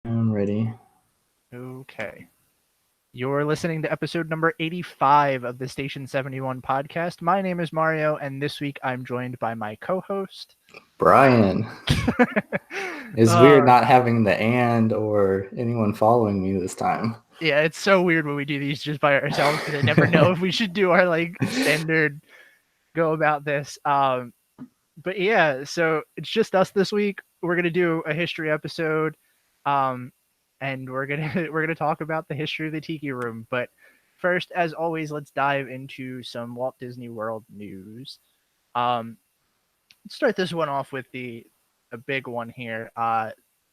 I'm ready. Okay. You're listening to episode number 85 of the Station 71 podcast. My name is Mario, and this week I'm joined by my co host. Brian. It's weird uh, not having the or anyone following me this time. yeah, it's so weird when we do these just by ourselves because I never know if we should do our standard go about this. But yeah, so it's just us this week. We're gonna do a history episode, um, and we're gonna talk about the history of the Tiki Room. But first, as always, let's dive into some Walt Disney World news. Um, let's start this one off with the a big one here.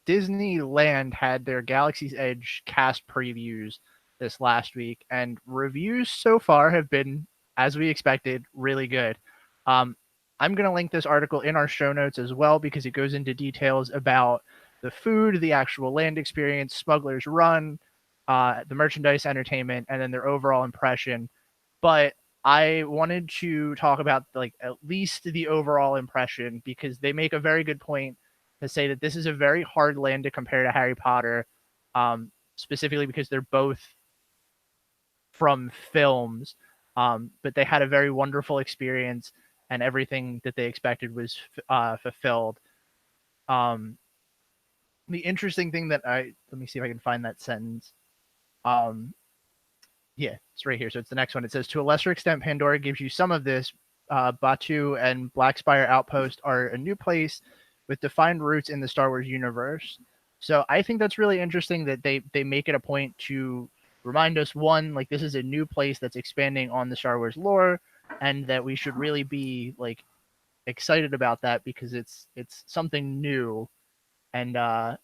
Disneyland had their Galaxy's Edge cast previews this last week, and reviews so far have been, as we expected, really good. Um, I'm going to link this article in our show notes as well because it goes into details about the food, the actual land experience, Smuggler's Run, the merchandise, entertainment, and then their overall impression. But I wanted to talk about like at least the overall impression because they make a very good point to say that this is a very hard land to compare to Harry Potter, specifically because they're both from films, but they had a very wonderful experience and everything that they expected was fulfilled. Um, the interesting thing that I let me see if I can find that sentence. Um, Yeah, it's right here. So it's the next one. It says, to a lesser extent, Pandora gives you some of this. Batu and Blackspire Outpost are a new place with defined roots in the Star Wars universe. So I think that's really interesting that they make it a point to remind us, one, like this is a new place that's expanding on the Star Wars lore, and that we should really be like excited about that because it's something new. And I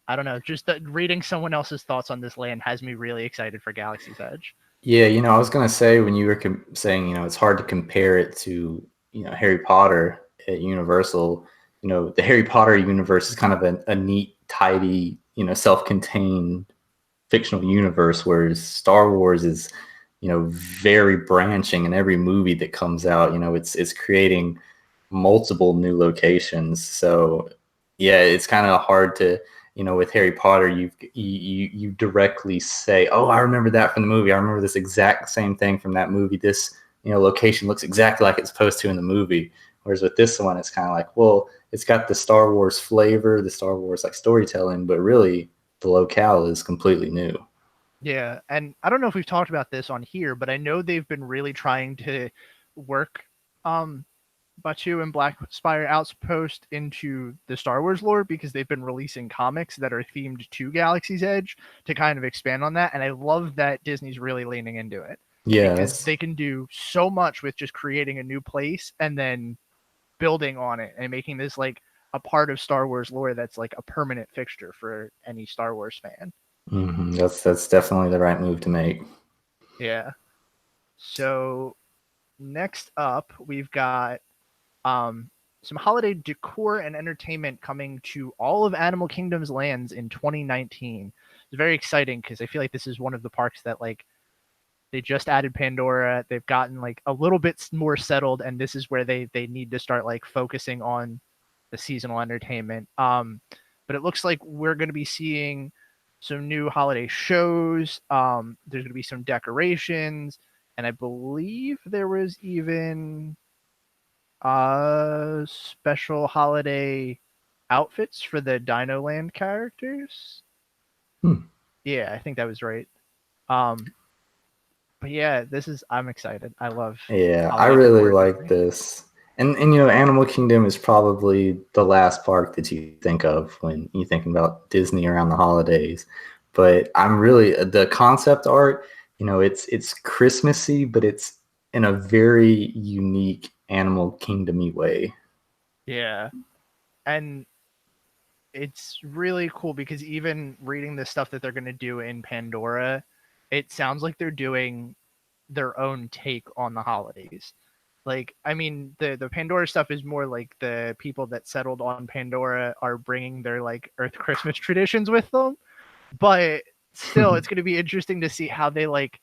don't know, just that reading someone else's thoughts on this land has me really excited for Galaxy's Edge. Yeah, I was gonna say when you were saying, it's hard to compare it to, Harry Potter at Universal. The Harry Potter universe is kind of a neat, tidy, self-contained fictional universe, whereas Star Wars is, very branching, and every movie that comes out, it's creating multiple new locations. So yeah, it's kind of hard to, with Harry Potter, you directly say, oh, I remember that from the movie. I remember this exact same thing from that movie. This, location looks exactly like it's supposed to in the movie. Whereas with this one, it's kind of like, well, it's got the Star Wars flavor, the Star Wars like storytelling, but really the locale is completely new. Yeah, and I don't know if we've talked about this on here, but I know they've been really trying to work um Batu and Black Spire Outpost into the Star Wars lore because they've been releasing comics that are themed to Galaxy's Edge to kind of expand on that. And I love that Disney's really leaning into it Yeah, because they can do so much with just creating a new place and then building on it and making this like a part of Star Wars lore that's like a permanent fixture for any Star Wars fan. that's definitely the right move to make. Yeah. So next up, we've got um, some holiday decor and entertainment coming to all of Animal Kingdom's lands in 2019. It's very exciting because I feel like this is one of the parks that like they just added Pandora. They've gotten like a little bit more settled, and this is where they need to start like focusing on the seasonal entertainment. But it looks like we're going to be seeing some new holiday shows. There's going to be some decorations, and I believe there was even special holiday outfits for the Dino Land characters. Hmm. Yeah, I think that was right. Um, but yeah, this is I'm excited. I love Yeah, I holiday really decor at like Disney. this. And Animal Kingdom is probably the last park that you think of when you think about Disney around the holidays. But I'm really the concept art, it's Christmassy, but it's in a very unique Animal Kingdom-y way. Yeah, and it's really cool because even reading the stuff that they're going to do in Pandora, it sounds like they're doing their own take on the holidays. Like, I mean, the Pandora stuff is more like the people that settled on Pandora are bringing their like Earth Christmas traditions with them, but still, it's going to be interesting to see how they like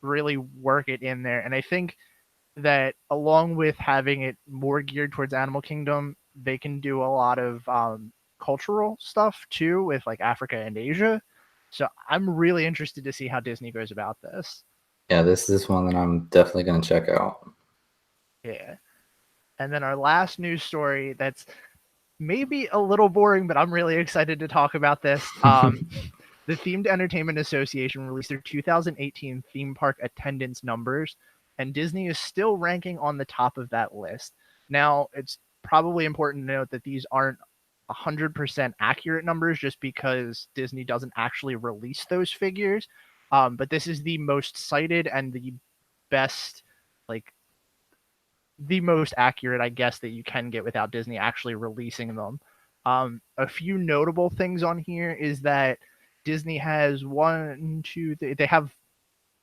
really work it in there. And I think that along with having it more geared towards Animal Kingdom, they can do a lot of cultural stuff too, with like Africa and Asia. So I'm really interested to see how Disney goes about this. Yeah, this is one that I'm definitely going to check out. Yeah. And then our last news story that's maybe a little boring, but I'm really excited to talk about this. The Themed Entertainment Association released their 2018 theme park attendance numbers, and Disney is still ranking on the top of that list. Now, it's probably important to note that these aren't 100% accurate numbers just because Disney doesn't actually release those figures. But this is the most cited and the best, like, the most accurate, I guess, that you can get without Disney actually releasing them. A few notable things on here is that Disney has they have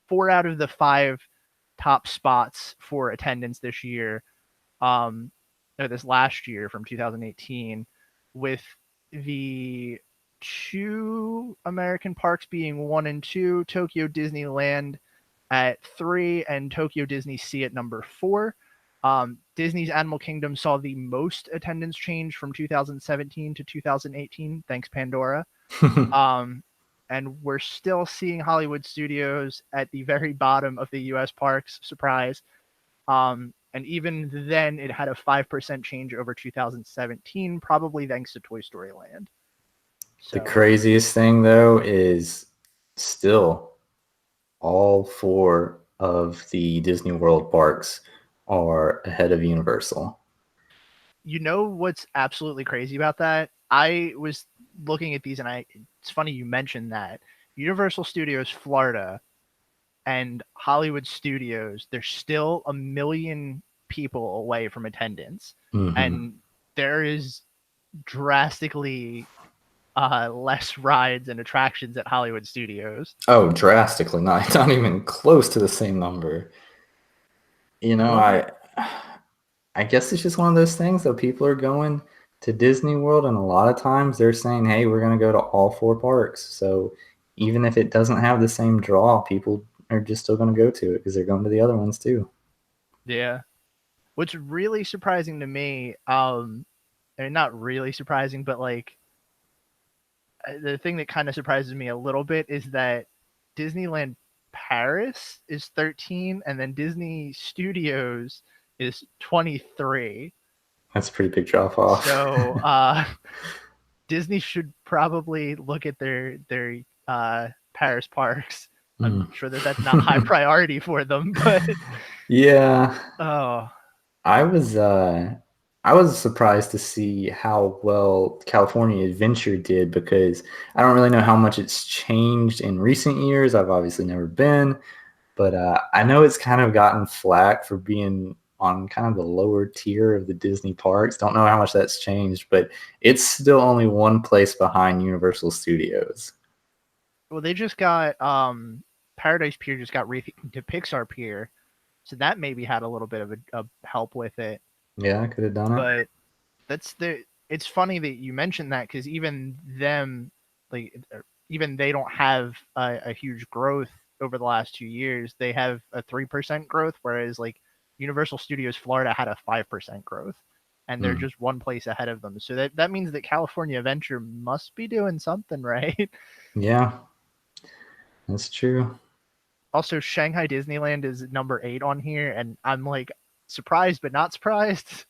4 out of the 5 top spots for attendance this year, no, this last year from 2018, with the two American parks being 1 and 2, Tokyo Disneyland at 3, and Tokyo Disney Sea at number 4. Disney's Animal Kingdom saw the most attendance change from 2017 to 2018, thanks Pandora. Um, and we're still seeing Hollywood Studios at the very bottom of the U.S. parks. Surprise. And even then, it had a 5% change over 2017, probably thanks to Toy Story Land. The So craziest thing, though, is still all 4 of the Disney World parks are ahead of Universal. you know what's absolutely crazy about that? I was looking at these, and it's funny you mentioned that. Universal Studios Florida and Hollywood Studios, they're still 1 million people away from attendance. Mm-hmm. And there is drastically less rides and attractions at Hollywood Studios. Oh, drastically, not even close to the same number. You know, Whoever, I guess it's just one of those things that people are going to Disney World, and a lot of times they're saying, "Hey, we're going to go to all 4 parks." So even if it doesn't have the same draw, people are just still going to go to it because they're going to the other ones too. yeah. What's really surprising to me, I mean, not really surprising, but like the thing that kind of surprises me a little bit is that Disneyland Paris is 13 and then Disney Studios is 23. That's a pretty big drop off. So Disney should probably look at their Paris parks. I'm Mm. sure that that's not high priority for them, but Yeah, oh I was uh I was surprised to see how well California Adventure did because I don't really know how much it's changed in recent years. I've obviously never been, but I know it's kind of gotten flack for being on kind of the lower tier of the Disney parks. Don't know how much that's changed, but it's still only one place behind Universal Studios. well, they just got Paradise Pier just got rethemed to Pixar Pier, so that maybe had a little bit of a help with it. Yeah, I could have done it. But that's the it's funny that you mentioned that because even them, like even they don't have a huge growth over the last 2 years. They have a 3% growth, whereas like Universal Studios Florida had a 5% growth, and they're Mm. just one place ahead of them. So that means that California Adventure must be doing something right. Yeah, that's true. Also, Shanghai Disneyland is number 8 on here, and I'm like surprised but not surprised.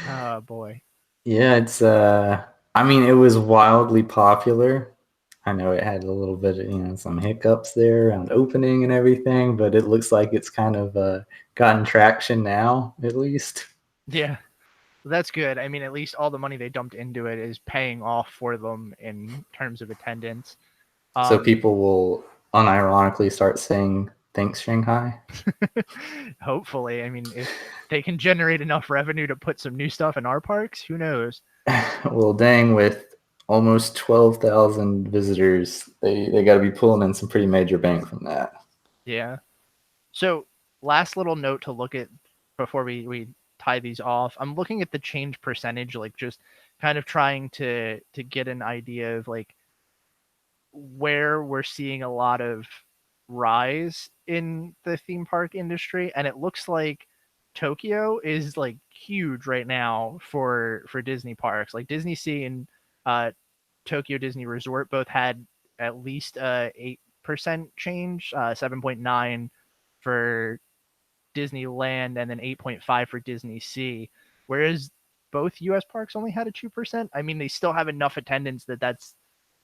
Oh boy. Yeah, it's I mean it was wildly popular. I know it had a little bit of, some hiccups there around opening and everything, but it looks like it's kind of gotten traction now, at least. Yeah. That's good. I mean, at least all the money they dumped into it is paying off for them in terms of attendance. So Um, people will unironically start saying thanks, Shanghai. hopefully, I mean, if they can generate enough revenue to put some new stuff in our parks, who knows? Well, dang, with almost 12,000 visitors, they got to be pulling in some pretty major bank from that. Yeah. So, last little note to look at before we tie these off. I'm looking at the change percentage, like just kind of trying to get an idea of like where we're seeing a lot of rise in the theme park industry, and it looks like Tokyo is like huge right now for Disney parks. Like Disney Sea and uh, Tokyo Disney Resort both had at least 8% change, 7.9 for Disneyland, and then 8.5 for Disney Sea. Whereas both U.S. parks only had a 2%. I mean, they still have enough attendance that's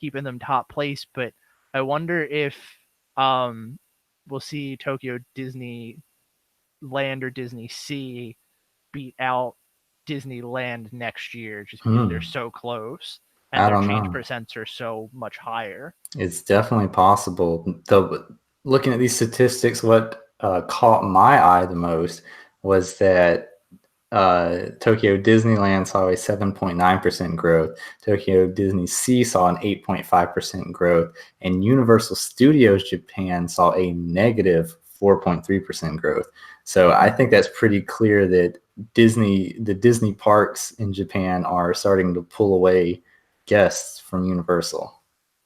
keeping them top place, but I wonder if um, we'll see Tokyo Disneyland or Disney Sea beat out Disneyland next year just because they're so close and I their don't change know. percents are so much higher. It's definitely possible. Though, looking at these statistics, what caught my eye the most was that Tokyo Disneyland saw a 7.9% growth. Tokyo Disney Sea saw an 8.5% growth, and Universal Studios Japan saw a negative 4.3% growth. So I think that's pretty clear that the Disney parks in Japan are starting to pull away guests from Universal.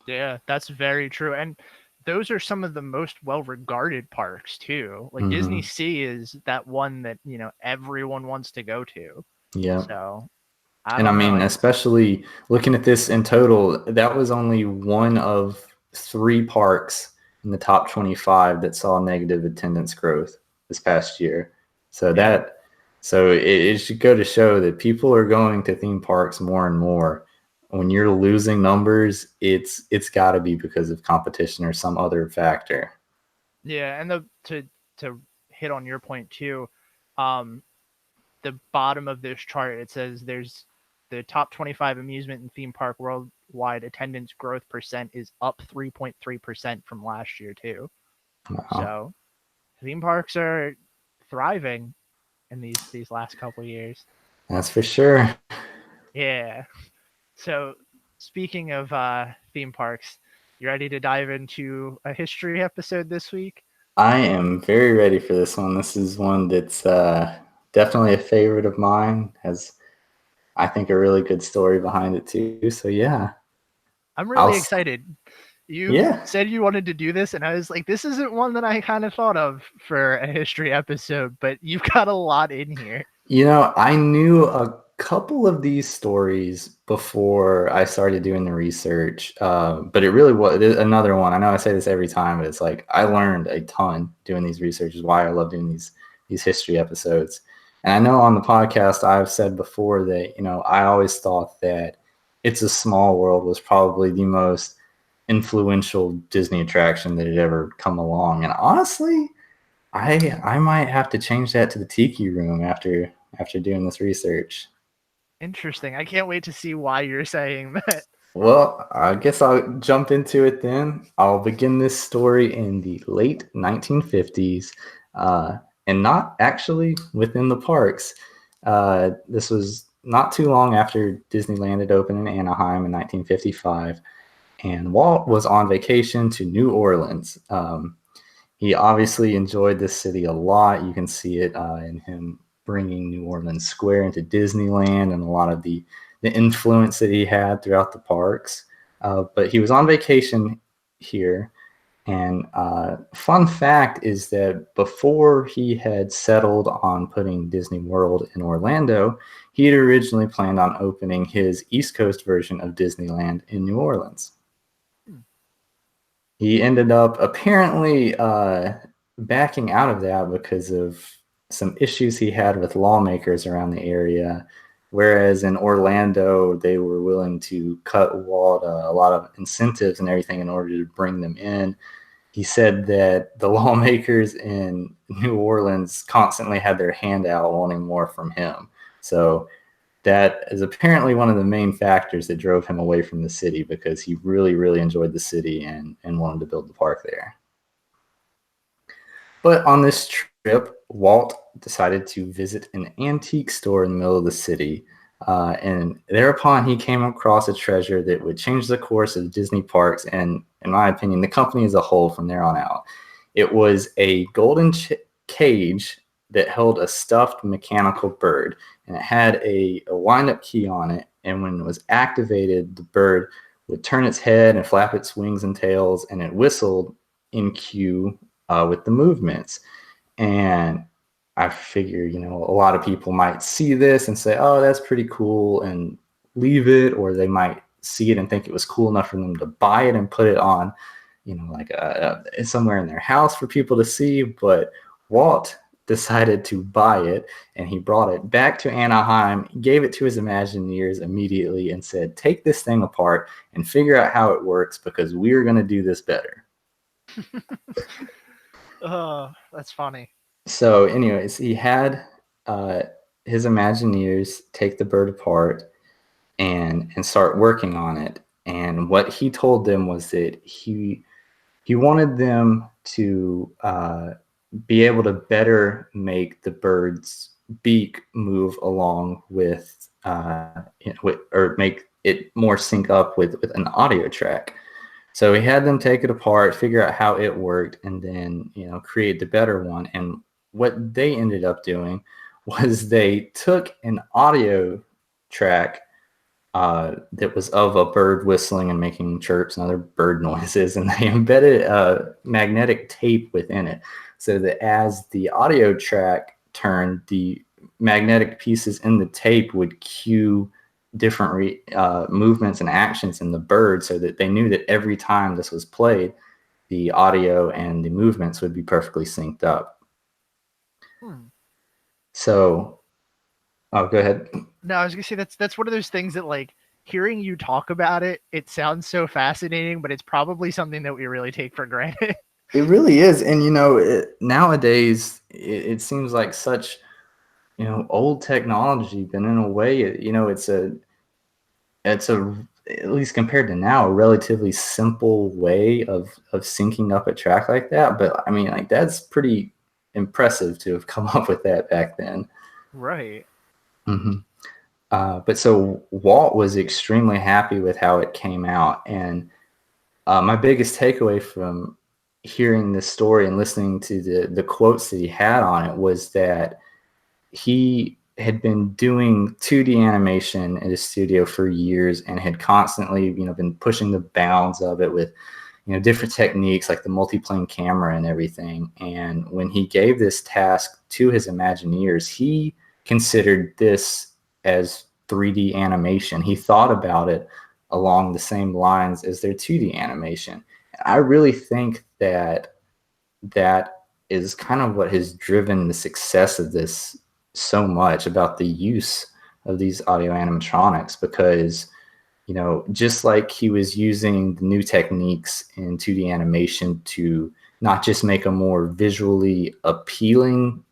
Yeah, that's very true. And those are some of the most well-regarded parks too. Like Disney Mm-hmm. Sea is that one that, everyone wants to go to. Yeah. So, I And I don't know. mean, especially looking at this in total, that was only one of three parks in the top 25 that saw negative attendance growth this past year. So Yeah. it should go to show that people are going to theme parks more and more. When you're losing numbers, it's got to be because of competition or some other factor. Yeah, and to hit on your point too, um the bottom of this chart, it says there's the top 25 amusement and theme park worldwide attendance growth percent is up 3.3% from last year too. Wow, So theme parks are thriving in these last couple years. that's for sure. Yeah. So speaking of theme parks, you ready to dive into a history episode this week? I am very ready for this one. This is one that's definitely a favorite of mine. Has I think a really good story behind it too. So yeah, I'm I'll really excited. You yeah. said you wanted to do this, and I was like, this isn't one that I kind of thought of for a history episode, but you've got a lot in here. I knew a couple of these stories before I started doing the research, but it really was another one. I know I say this every time, but it's like I learned a ton doing these researches. Why I love doing these history episodes. And I know on the podcast I've said before that I always thought that It's a Small World was probably the most influential Disney attraction that had ever come along, and honestly. I might have to change that to the Tiki Room after doing this research. Interesting. I can't wait to see why you're saying that. Well, I guess I'll jump into it then. I'll begin this story in the late 1950s, uh, and not actually within the parks. This was not too long after Disneyland had opened in Anaheim in 1955, and Walt was on vacation to New Orleans. He obviously enjoyed this city a lot. You can see it in him bringing New Orleans Square into Disneyland and a lot of the influence that he had throughout the parks. But he was on vacation here. And fun fact is that before he had settled on putting Disney World in Orlando, he had originally planned on opening his East Coast version of Disneyland in New Orleans. He ended up apparently backing out of that because of some issues he had with lawmakers around the area. Whereas in Orlando, they were willing to cut Walt a lot of incentives and everything in order to bring them in. He said that the lawmakers in New Orleans constantly had their hand out wanting more from him. So that is apparently one of the main factors that drove him away from the city because he really, really enjoyed the city and wanted to build the park there. But on this trip, Walt decided to visit an antique store in the middle of the city. And thereapon, he came across a treasure that would change the course of Disney parks and, in my opinion, the company as a whole from there on out. It was a golden cage that held a stuffed mechanical bird, and it had a wind-up key on it. And when it was activated, the bird would turn its head and flap its wings and tails, and it whistled in cue with the movements. And I figure, a lot of people might see this and say, oh, that's pretty cool, and leave it, or they might see it and think it was cool enough for them to buy it and put it on, like somewhere in their house for people to see. But Walt decided to buy it, and he brought it back to Anaheim, gave it to his Imagineers immediately, and said, take this thing apart and figure out how it works, because we're going to do this better. Oh, that's funny. So, anyways, he had uh, his Imagineers take the bird apart and start working on it. And what he told them was that he wanted them to be able to better make the bird's beak move along with, or make it more sync up with an audio track. So he had them take it apart, figure out how it worked, and then create the better one. And what they ended up doing was they took an audio track that was of a bird whistling and making chirps and other bird noises, and they embedded magnetic tape within it, so that as the audio track turned, the magnetic pieces in the tape would cue different movements and actions in the bird, so that they knew that every time this was played, the audio and the movements would be perfectly synced up. So, oh, go ahead. No, I was gonna say that's one of those things that, like, hearing you talk about it, it sounds so fascinating, but it's probably something that we really take for granted. It really is. And, nowadays it seems like such, old technology, but in a way, it's at least compared to now, a relatively simple way of syncing up a track like that. But I mean, like, that's pretty impressive to have come up with that back then. Right. Mm-hmm. But so Walt was extremely happy with how it came out. And my biggest takeaway from hearing this story and listening to the quotes that he had on it was that he had been doing 2D animation in his studio for years, and had constantly, been pushing the bounds of it with, different techniques like the multiplane camera and everything. And when he gave this task to his Imagineers, he considered this as 3D animation. He thought about it along the same lines as their 2D animation. I really think that is kind of what has driven the success of this so much, about the use of these audio animatronics, because just like he was using the new techniques in 2D animation to not just make a more visually appealing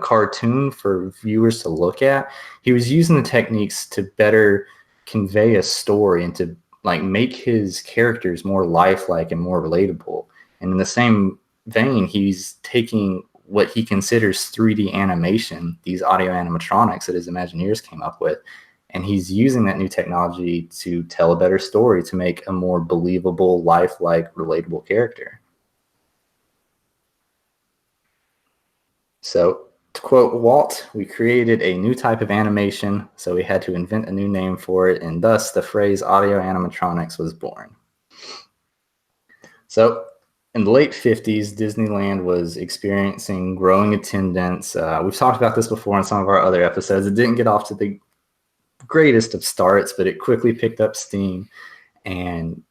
cartoon for viewers to look at, he was using the techniques to better convey a story and to like make his characters more lifelike and more relatable. And in the same vein, he's taking what he considers 3D animation, these audio animatronics that his Imagineers came up with, and he's using that new technology to tell a better story, to make a more believable, lifelike, relatable character. So, to quote Walt, we created a new type of animation, so we had to invent a new name for it, and thus the phrase audio animatronics was born. So, in the late 50s, Disneyland was experiencing growing attendance. We've talked about this before in some of our other episodes. It didn't get off to the greatest of starts, but it quickly picked up steam, and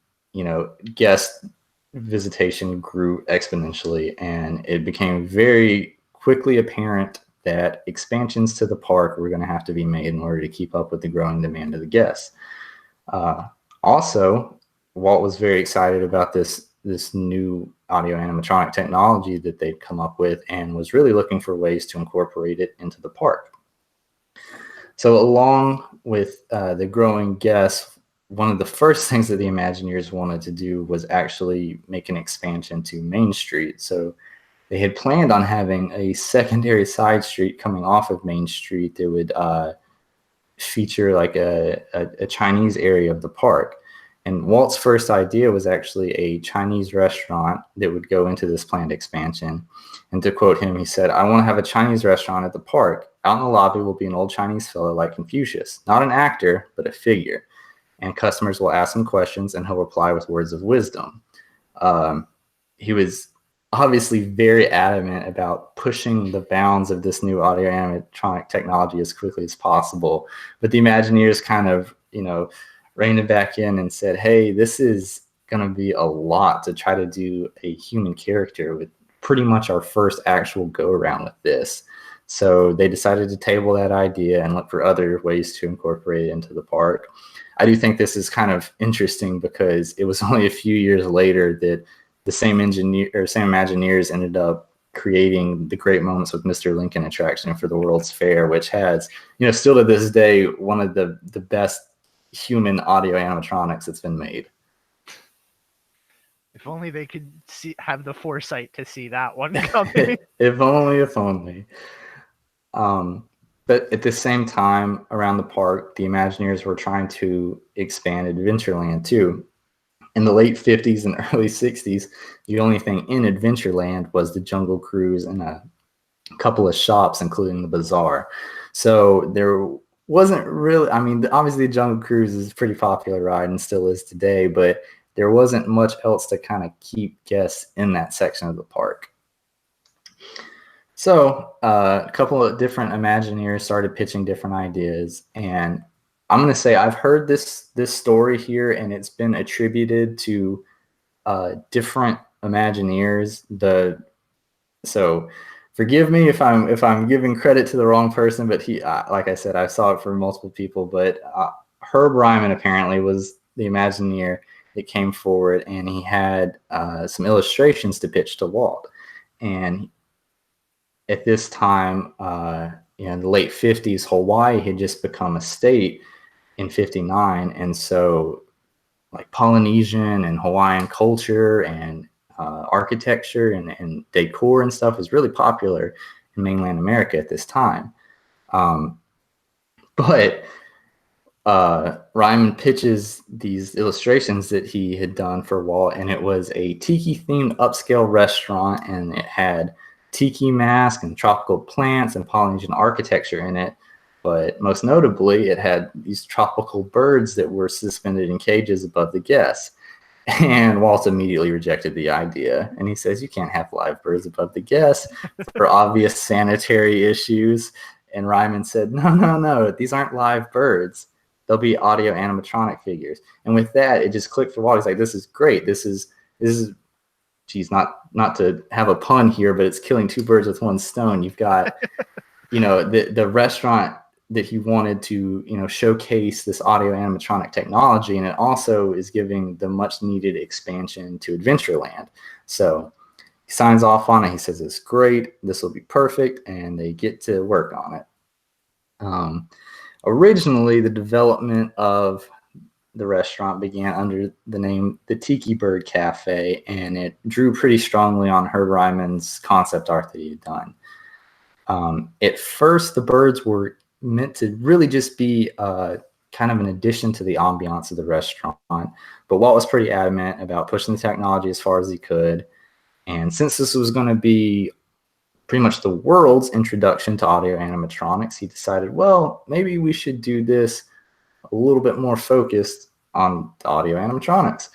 guest visitation grew exponentially, and it became very quickly apparent that expansions to the park were going to have to be made in order to keep up with the growing demand of the guests. Also, Walt was very excited about this new audio animatronic technology that they'd come up with, and was really looking for ways to incorporate it into the park. So along with the growing guests, one of the first things that the Imagineers wanted to do was actually make an expansion to Main Street. So they had planned on having a secondary side street coming off of Main Street that would feature like a Chinese area of the park. And Walt's first idea was actually a Chinese restaurant that would go into this planned expansion. And to quote him, he said, "I want to have a Chinese restaurant at the park. Out in the lobby will be an old Chinese fellow like Confucius, not an actor, but a figure. And customers will ask him questions and he'll reply with words of wisdom." He was obviously very adamant about pushing the bounds of this new audio animatronic technology as quickly as possible. But the Imagineers kind of, reined it back in and said, hey, this is going to be a lot to try to do a human character with pretty much our first actual go around with this. So they decided to table that idea and look for other ways to incorporate it into the park. I do think this is kind of interesting because it was only a few years later that the same Imagineers ended up creating the Great Moments with Mr. Lincoln attraction for the World's Fair, which has, still to this day, one of the best human audio animatronics that's been made. If only they could have the foresight to see that one coming. If only. But at the same time, around the park, the Imagineers were trying to expand Adventureland too. In the late 50s and early 60s, the only thing in Adventureland was the Jungle Cruise and a couple of shops, including the bazaar. So there wasn't really, obviously the Jungle Cruise is a pretty popular ride and still is today, but there wasn't much else to kind of keep guests in that section of the park. So a couple of different Imagineers started pitching different ideas, and I'm going to say I've heard this story here, and it's been attributed to different Imagineers. So forgive me if I'm giving credit to the wrong person, but he, like I said, I saw it from multiple people. But Herb Ryman apparently was the Imagineer that came forward, and he had some illustrations to pitch to Walt. And at this time, in the late 50s, Hawaii had just become a state in 59, and so like Polynesian and Hawaiian culture and architecture and decor and stuff was really popular in mainland America at this time. But Ryman pitches these illustrations that he had done for Walt, and it was a tiki-themed upscale restaurant, and it had tiki mask and tropical plants and Polynesian architecture in it. But most notably, it had these tropical birds that were suspended in cages above the guests. And Walt immediately rejected the idea. And he says, you can't have live birds above the guests for obvious sanitary issues. And Ryman said, no, these aren't live birds. They'll be audio animatronic figures. And with that, it just clicked for Walt. He's like, this is great. This is geez, not to have a pun here, but it's killing two birds with one stone. You've got, the restaurant that he wanted to, showcase this audio animatronic technology, and it also is giving the much needed expansion to Adventureland. So he signs off on it. He says, it's great. This will be perfect. And they get to work on it. Originally, the development of the restaurant began under the name the Tiki Bird Cafe, and it drew pretty strongly on Herb Ryman's concept art that he had done. At first, the birds were meant to really just be kind of an addition to the ambiance of the restaurant, but Walt was pretty adamant about pushing the technology as far as he could. And since this was going to be pretty much the world's introduction to audio animatronics, he decided, well, maybe we should do this a little bit more focused on the audio animatronics.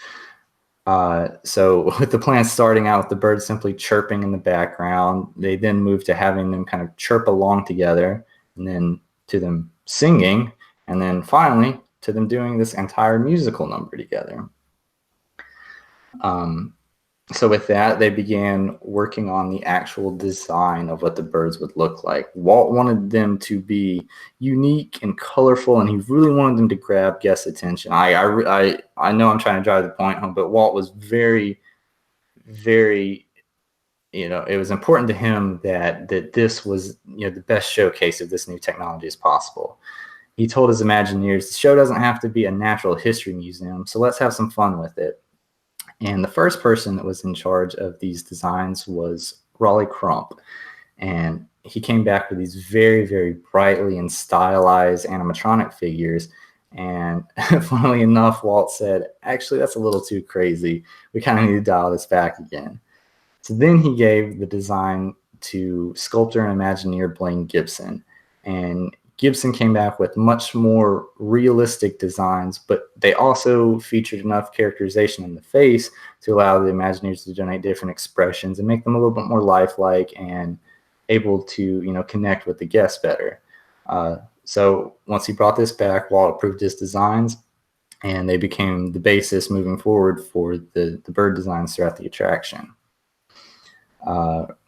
So with the plan starting out with the birds simply chirping in the background, they then moved to having them kind of chirp along together, and then to them singing, and then finally to them doing this entire musical number together. So with that, they began working on the actual design of what the birds would look like. Walt wanted them to be unique and colorful, and he really wanted them to grab guest attention. I know I'm trying to drive the point home, but Walt was very, very, it was important to him that this was, the best showcase of this new technology as possible. He told his Imagineers, the show doesn't have to be a natural history museum, so let's have some fun with it. And the first person that was in charge of these designs was Raleigh Crump. And he came back with these very, very brightly and stylized animatronic figures. And funnily enough, Walt said, actually, that's a little too crazy. We kind of need to dial this back again. So then he gave the design to sculptor and Imagineer Blaine Gibson. And Gibson came back with much more realistic designs, but they also featured enough characterization in the face to allow the Imagineers to generate different expressions and make them a little bit more lifelike and able to, connect with the guests better. So once he brought this back, Walt approved his designs, and they became the basis moving forward for the bird designs throughout the attraction.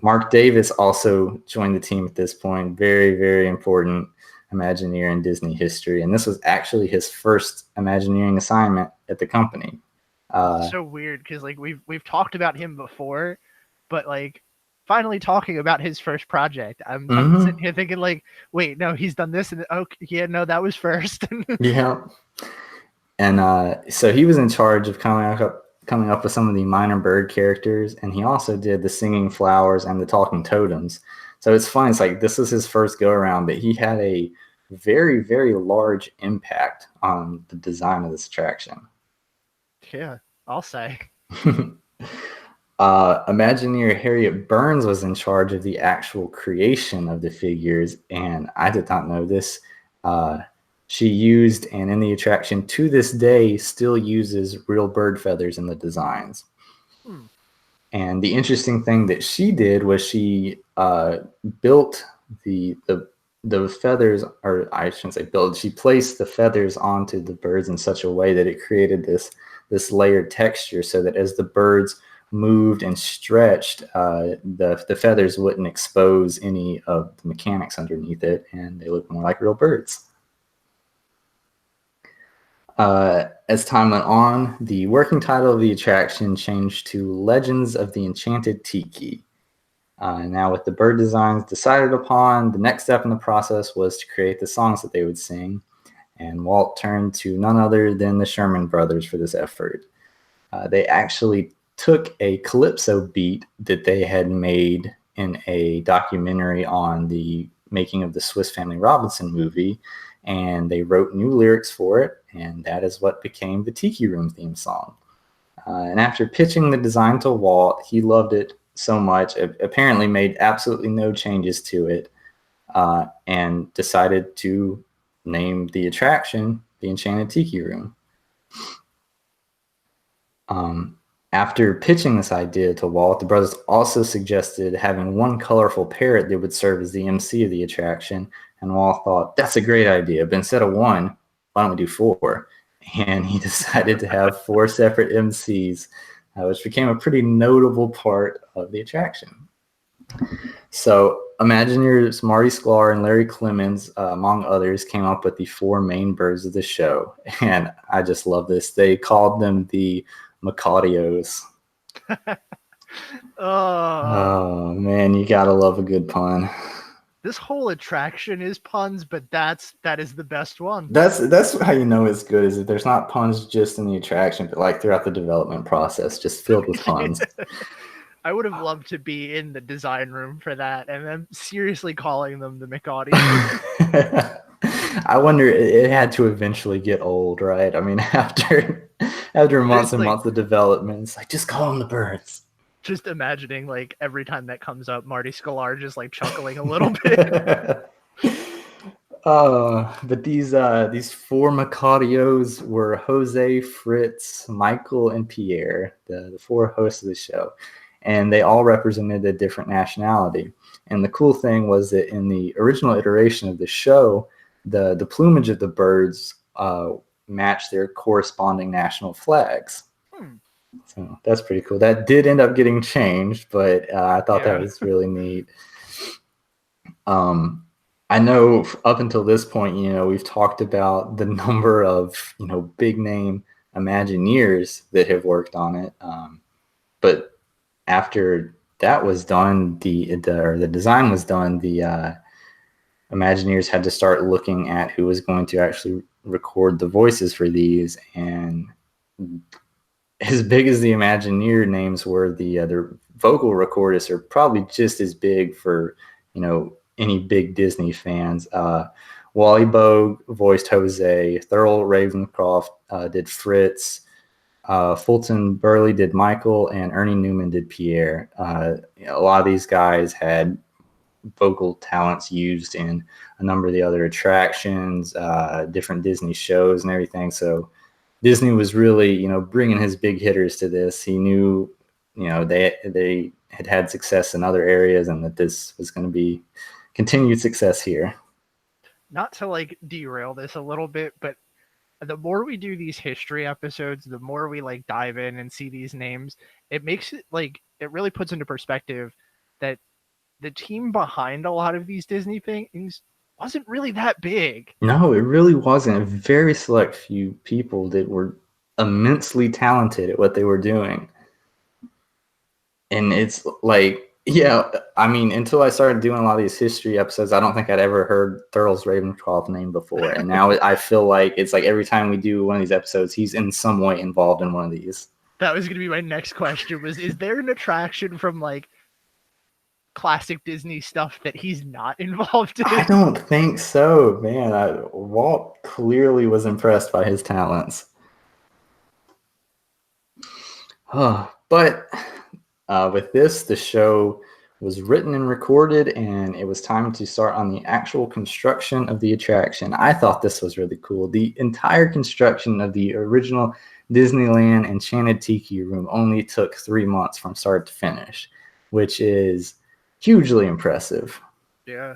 Mark Davis also joined the team at this point. Very, very important Imagineer in Disney history. And this was actually his first Imagineering assignment at the company. It's so weird because like we've talked about him before, but like finally talking about his first project, I'm sitting here thinking like, wait, no, he's done this, and yeah, no, that was first. Yeah. And so he was in charge of coming up with some of the minor bird characters, and he also did the singing flowers and the talking totems. So it's fun. It's like this was his first go around, but he had a very, very large impact on the design of this attraction. Yeah, I'll say. Imagineer Harriet Burns was in charge of the actual creation of the figures, and I did not know this. She used, and in the attraction to this day, still uses real bird feathers in the designs. And the interesting thing that she did was she built the feathers, or I shouldn't say build. She placed the feathers onto the birds in such a way that it created this layered texture, so that as the birds moved and stretched, the feathers wouldn't expose any of the mechanics underneath it, and they looked more like real birds. As time went on, the working title of the attraction changed to Legends of the Enchanted Tiki. Now, with the bird designs decided upon, the next step in the process was to create the songs that they would sing, and Walt turned to none other than the Sherman Brothers for this effort. They actually took a calypso beat that they had made in a documentary on the making of the Swiss Family Robinson movie, and they wrote new lyrics for it, and that is what became the Tiki Room theme song. And after pitching the design to Walt, he loved it so much, apparently made absolutely no changes to it, and decided to name the attraction the Enchanted Tiki Room. After pitching this idea to Walt, the brothers also suggested having one colorful parrot that would serve as the MC of the attraction, and Walt thought, that's a great idea, but instead of one, why don't we do four? And he decided to have four separate MCs, which became a pretty notable part of the attraction. So Imagineers Marty Sklar and Larry Clemens, among others, came up with the four main birds of the show, and I just love this. They called them the Macadios. Oh man, you gotta love a good pun. This whole attraction is puns, but that is the best one. That's how you know it's good, is that there's not puns just in the attraction, but like throughout the development process, just filled with puns. I would have loved to be in the design room for that, and then seriously calling them the McAudios. I wonder, it had to eventually get old, right? I mean, after months and months of development, it's like, just call them the birds. Just imagining, like, every time that comes up, Marty Sklar just like chuckling a little bit. But these four Macadios were Jose, Fritz, Michael, and Pierre, the four hosts of the show. And they all represented a different nationality. And the cool thing was that in the original iteration of the show, the plumage of the birds matched their corresponding national flags. So that's pretty cool. That did end up getting changed, but I thought that was really neat. I know up until this point, we've talked about the number of, big name Imagineers that have worked on it. But after that was done, the design was done, the Imagineers had to start looking at who was going to actually record the voices for these. And as big as the Imagineer names were, the vocal recordists are probably just as big for, any big Disney fans. Wally Bogue voiced Jose, Thurl Ravencroft did Fritz, Fulton Burley did Michael, and Ernie Newman did Pierre. A lot of these guys had vocal talents used in a number of the other attractions, different Disney shows and everything. So Disney was really, bringing his big hitters to this. He knew, they had success in other areas, and that this was going to be continued success here. Not to like derail this a little bit, but the more we do these history episodes, the more we like dive in and see these names, it makes it like it really puts into perspective that the team behind a lot of these Disney things wasn't really that big. No, it really wasn't. A very select few people that were immensely talented at what they were doing. And it's like, yeah, I mean, until I started doing a lot of these history episodes, I don't think I'd ever heard Thurles Ravenscroft's name before. And now I feel like it's like every time we do one of these episodes, he's in some way involved in one of these. That was going to be my next question was, is there an attraction from like classic Disney stuff that he's not involved in? I don't think so, man. Walt clearly was impressed by his talents. But with this, the show was written and recorded, and it was time to start on the actual construction of the attraction. I thought this was really cool. The entire construction of the original Disneyland Enchanted Tiki Room only took 3 months from start to finish, which is hugely impressive. Yeah.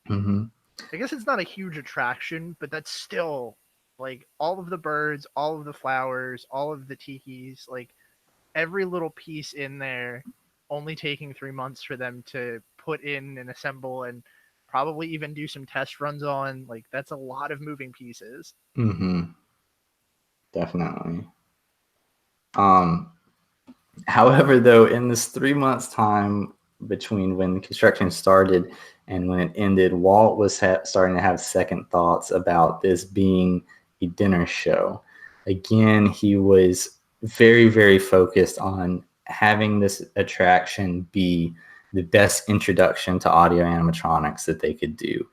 Mm-hmm. I guess it's not a huge attraction, but that's still like all of the birds, all of the flowers, all of the tikis, like every little piece in there only taking 3 months for them to put in and assemble and probably even do some test runs on. Like that's a lot of moving pieces. Mm-hmm. Definitely. However, though, in this 3 months time between when construction started and when it ended, Walt was starting to have second thoughts about this being a dinner show. Again, he was very, very focused on having this attraction be the best introduction to audio animatronics that they could do.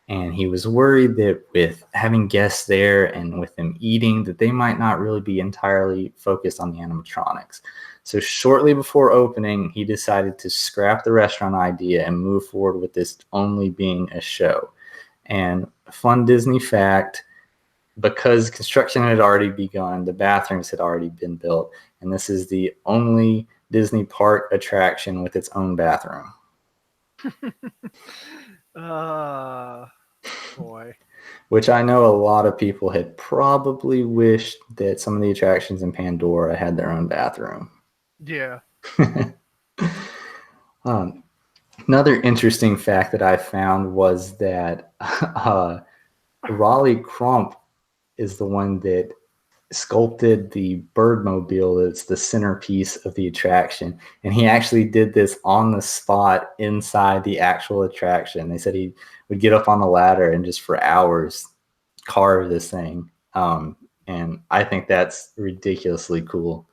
And he was worried that with having guests there and with them eating, that they might not really be entirely focused on the animatronics. So shortly before opening, he decided to scrap the restaurant idea and move forward with this only being a show. And fun Disney fact, because construction had already begun, the bathrooms had already been built, and this is the only Disney park attraction with its own bathroom. Boy. Which I know a lot of people had probably wished that some of the attractions in Pandora had their own bathroom. Yeah. Another interesting fact that I found was that Raleigh Crump is the one that sculpted the Birdmobile that's the centerpiece of the attraction. And he actually did this on the spot inside the actual attraction. They said he would get up on the ladder and just for hours carve this thing. And I think that's ridiculously cool.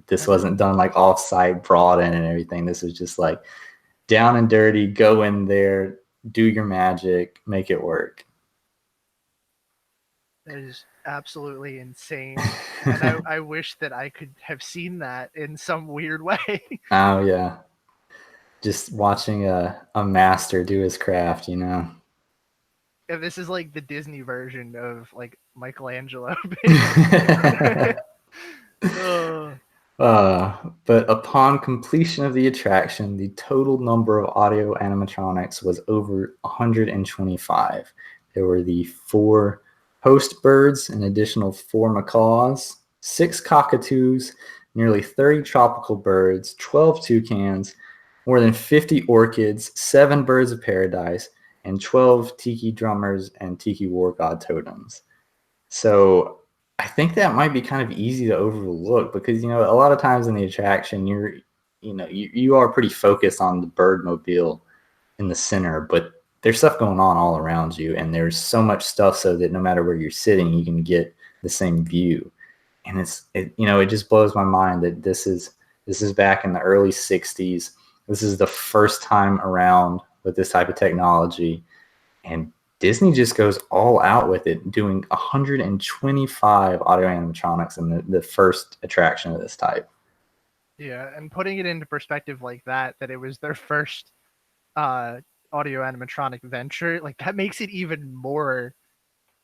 This wasn't done like off-site, brought in and everything. This was just like down and dirty, go in there, do your magic, make it work. That is absolutely insane. And I wish that I could have seen that in some weird way. Oh, yeah. Just watching a master do his craft, And this is like the Disney version of like Michelangelo. But upon completion of the attraction, the total number of audio animatronics was over 125. There were the 4 host birds, an additional 4 macaws, 6 cockatoos, nearly 30 tropical birds, 12 toucans, more than 50 orchids, 7 birds of paradise, and 12 tiki drummers and tiki war god totems. So I think that might be kind of easy to overlook because, a lot of times in the attraction, you are pretty focused on the Birdmobile in the center, but there's stuff going on all around you, and there's so much stuff so that no matter where you're sitting, you can get the same view. And it just blows my mind that this is back in the early 60s. This is the first time around with this type of technology, and Disney just goes all out with it, doing 125 audio animatronics in the first attraction of this type. Yeah, and putting it into perspective like that it was their first audio animatronic venture, like that makes it even more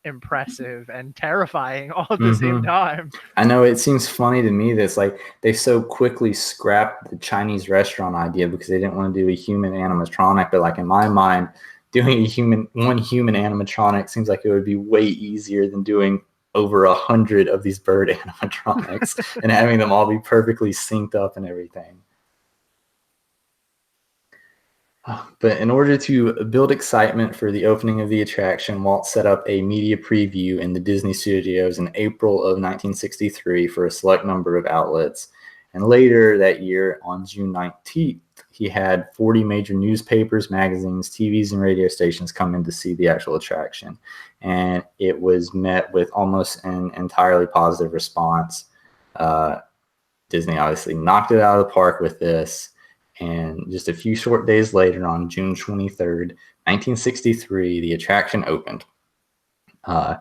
impressive and terrifying all at the same Mm-hmm. time. I know it seems funny to me that it's like they so quickly scrapped the Chinese restaurant idea because they didn't want to do a human animatronic. But like in my mind, doing one human animatronic seems like it would be way easier than doing over 100 of these bird animatronics and having them all be perfectly synced up and everything. But in order to build excitement for the opening of the attraction, Walt set up a media preview in the Disney studios in April of 1963 for a select number of outlets. And later that year, on June 19th, he had 40 major newspapers, magazines, TVs, and radio stations come in to see the actual attraction. And it was met with almost an entirely positive response. Disney obviously knocked it out of the park with this. And just a few short days later, on June 23rd, 1963, the attraction opened. Uh,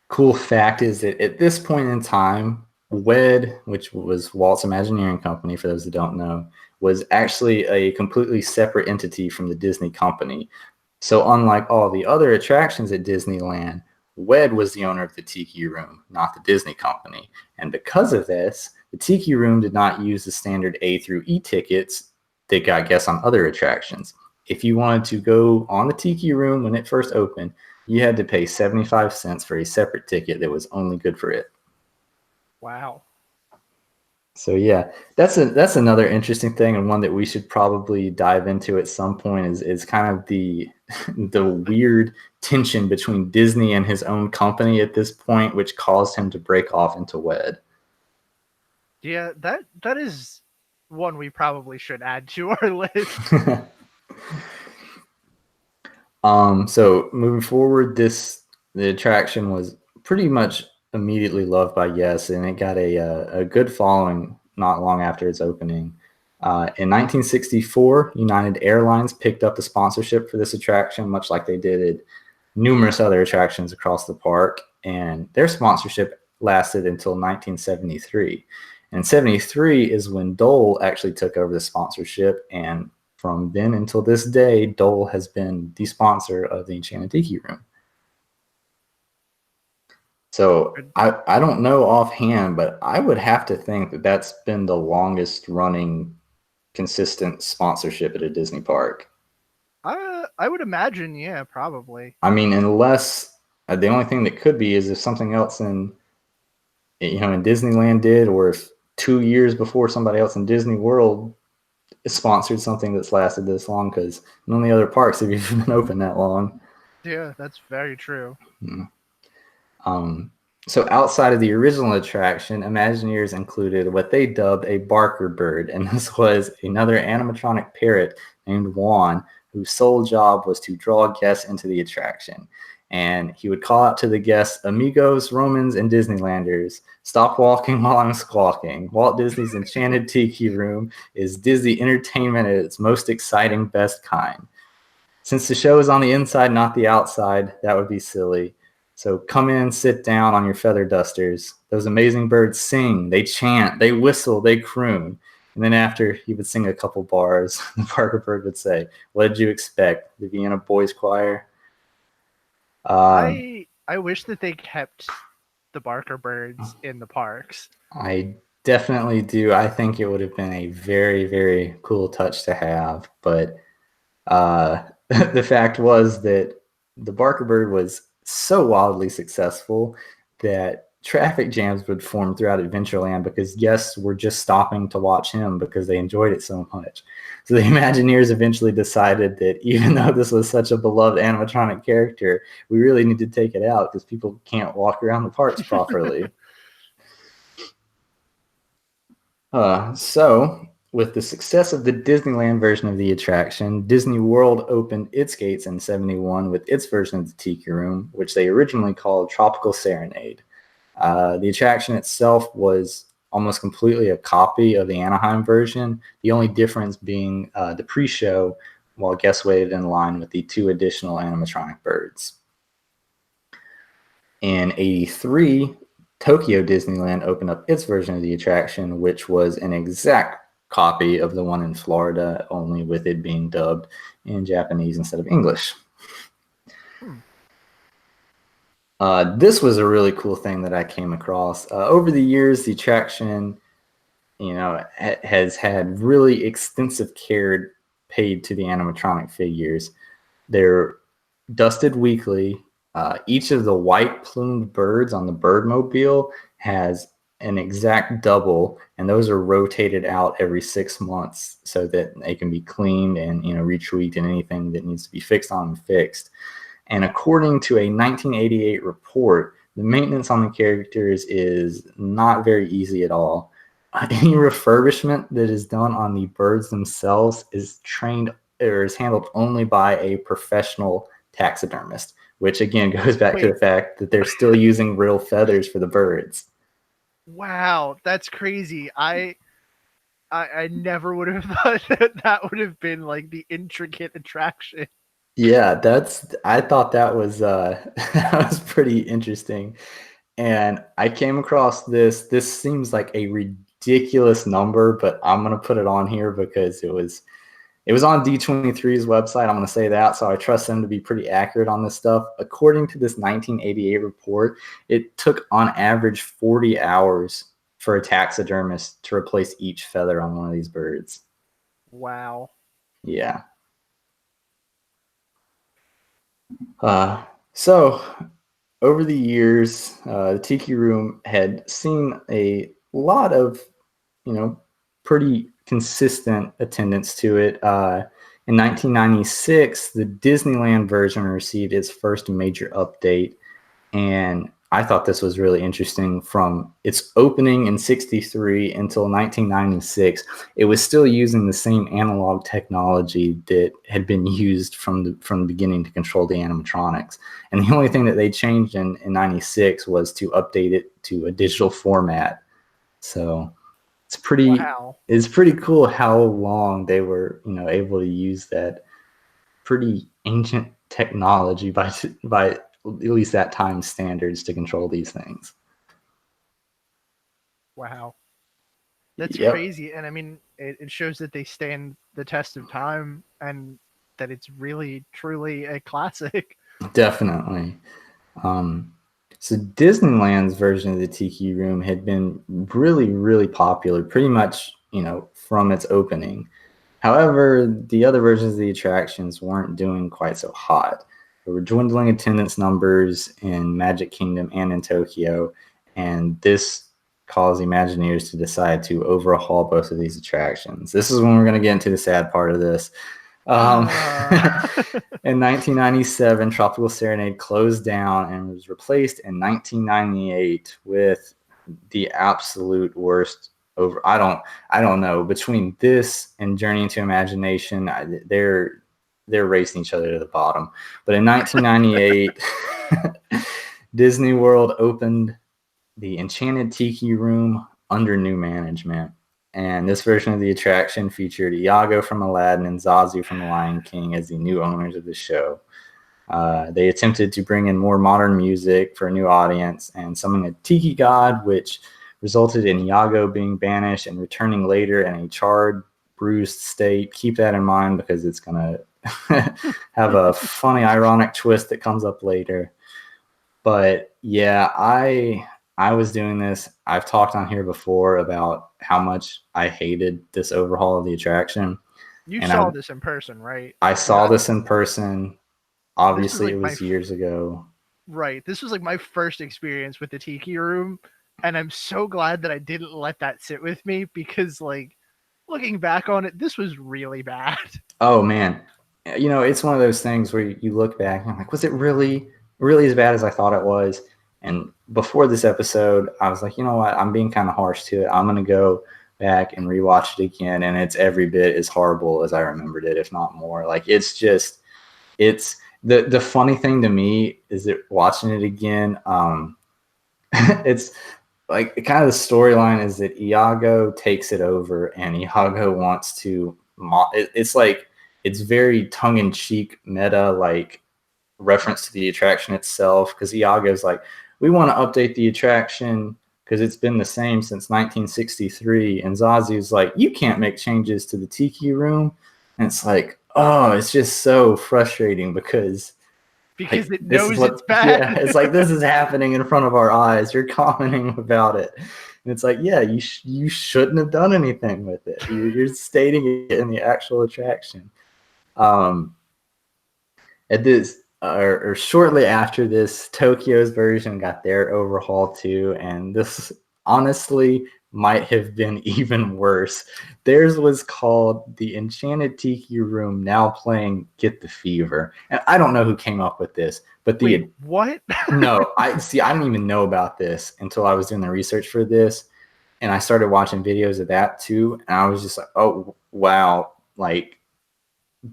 cool fact is that at this point in time, WED, which was Walt's Imagineering Company, for those that don't know, was actually a completely separate entity from the Disney company. So, unlike all the other attractions at Disneyland, WED was the owner of the Tiki Room, not the Disney company. And because of this, the Tiki Room did not use the standard A through E tickets that got guests on other attractions. If you wanted to go on the Tiki Room when it first opened, you had to pay 75 cents for a separate ticket that was only good for it. Wow. So yeah, that's another interesting thing, and one that we should probably dive into at some point is kind of the the weird tension between Disney and his own company at this point, which caused him to break off into WED. Yeah, that is one we probably should add to our list. So moving forward, the attraction was pretty much immediately loved by guests, and it got a good following not long after its opening. In 1964, United Airlines picked up the sponsorship for this attraction, much like they did at numerous other attractions across the park, and their sponsorship lasted until 1973. And 73 is when Dole actually took over the sponsorship, and from then until this day, Dole has been the sponsor of the Enchanted Tiki Room. So I don't know offhand, but I would have to think that that's been the longest running consistent sponsorship at a Disney park. I would imagine, yeah, probably. I mean, unless the only thing that could be is if something else in Disneyland did, or if 2 years before somebody else in Disney World sponsored something that's lasted this long, because none of the other parks have even been open that long. Yeah, that's very true. Um, so outside of the original attraction, Imagineers included what they dubbed a Barker bird, and this was another animatronic parrot named Juan, whose sole job was to draw guests into the attraction. And he would call out to the guests, "Amigos, Romans, and Disneylanders, stop walking while I'm squawking. Walt Disney's Enchanted Tiki Room is Disney entertainment at its most exciting, best kind. Since the show is on the inside, not the outside, that would be silly. So come in, sit down on your feather dusters. Those amazing birds sing, they chant, they whistle, they croon." And then after he would sing a couple bars, the Barker bird would say, "What did you expect? The Vienna Boys Choir?" I wish that they kept the Barker birds in the parks. I definitely do. I think it would have been a very, very cool touch to have. But the fact was that the Barker bird was so wildly successful that traffic jams would form throughout Adventureland because guests were just stopping to watch him because they enjoyed it so much. So the Imagineers eventually decided that even though this was such a beloved animatronic character, we really need to take it out because people can't walk around the parks properly. So, with the success of the Disneyland version of the attraction, Disney World opened its gates in 71 with its version of the Tiki Room, which they originally called Tropical Serenade. The attraction itself was almost completely a copy of the Anaheim version, the only difference being the pre show while guests waited in line with the two additional animatronic birds. In 83, Tokyo Disneyland opened up its version of the attraction, which was an exact copy of the one in Florida, only with it being dubbed in Japanese instead of English. Hmm. This was a really cool thing that I came across. Over the years, the attraction, has had really extensive care paid to the animatronic figures. They're dusted weekly. Each of the white plumed birds on the Birdmobile has an exact double, and those are rotated out every 6 months so that they can be cleaned and retweaked, and anything that needs to be fixed on them fixed. And according to a 1988 report, the maintenance on the characters is not very easy at all. Any refurbishment that is done on the birds themselves is trained or is handled only by a professional taxidermist, which again goes back to Wait, the fact that they're still using real feathers for the birds. wow, that's crazy. I never would have thought that would have been like the intricate attraction. Yeah, I thought that was that was pretty interesting. And I came across this. This seems like a ridiculous number, but I'm gonna put it on here because it was on D23's website. I'm gonna say that, so I trust them to be pretty accurate on this stuff. According to this 1988 report, it took on average 40 hours for a taxidermist to replace each feather on one of these birds. Wow. Yeah. So over the years, the Tiki Room had seen a lot of, pretty consistent attendance to it. In 1996, the Disneyland version received its first major update, and I thought this was really interesting. From its opening in 63 until 1996, it was still using the same analog technology that had been used from the beginning to control the animatronics. And the only thing that they changed in 96 was to update it to a digital format. So it's pretty Wow. it's pretty cool how long they were, able to use that pretty ancient technology by at least that time standards to control these things. Wow. That's Yep, crazy. And I mean, it shows that they stand the test of time and that it's really, truly a classic. definitely. Um, so Disneyland's version of the Tiki Room had been really, really popular, pretty much, from its opening. However, the other versions of the attractions weren't doing quite so hot. There were dwindling attendance numbers in Magic Kingdom and in Tokyo, and this caused Imagineers to decide to overhaul both of these attractions. This is when we're going to get into the sad part of this. Um, Uh, in 1997, Tropical Serenade closed down and was replaced in 1998 with the absolute worst over. I don't know, between this and Journey into Imagination, they're racing each other to the bottom. But in 1998, Disney World opened the Enchanted Tiki Room under new management. And this version of the attraction featured Iago from Aladdin and Zazu from The Lion King as the new owners of the show. They attempted to bring in more modern music for a new audience and summon a tiki god, which resulted in Iago being banished and returning later in a charred, bruised state. Keep that in mind because it's going to have a funny, ironic twist that comes up later. But yeah, I was doing this. I've talked on here before about how much I hated this overhaul of the attraction, you and saw I this in person, right? I Because saw this in person. this was Obviously, it like was years ago. right. This was like my first experience with the Tiki Room, and I'm so glad that I didn't let that sit with me because, like, looking back on it, this was really bad. Oh man, it's one of those things where you look back and I'm like, was it really as bad as I thought it was? And before this episode, I was like, you know what? I'm being kind of harsh to it. I'm gonna go back and rewatch it again, and it's every bit as horrible as I remembered it, if not more. Like it's the funny thing to me is that watching it again, it's like kind of the storyline is that Iago takes it over and Iago wants to it's like it's very tongue-in-cheek meta like reference to the attraction itself because Iago's like, we want to update the attraction because it's been the same since 1963. And Zazu's like, you can't make changes to the Tiki Room. And it's like, oh, it's just so frustrating because because like it this is knows it's what, bad. yeah, it's like this is happening in front of our eyes. You're commenting about it. And it's like, yeah, you shouldn't have done anything with it. You're stating it in the actual attraction. Um, at this or shortly after this, Tokyo's version got their overhaul too, and this honestly might have been even worse. Theirs was called the Enchanted Tiki Room, now playing Get the Fever. And I don't know who came up with this, but Wait, what? no, I see. I didn't even know about this until I was doing the research for this, and I started watching videos of that too, and I was just like, oh wow, like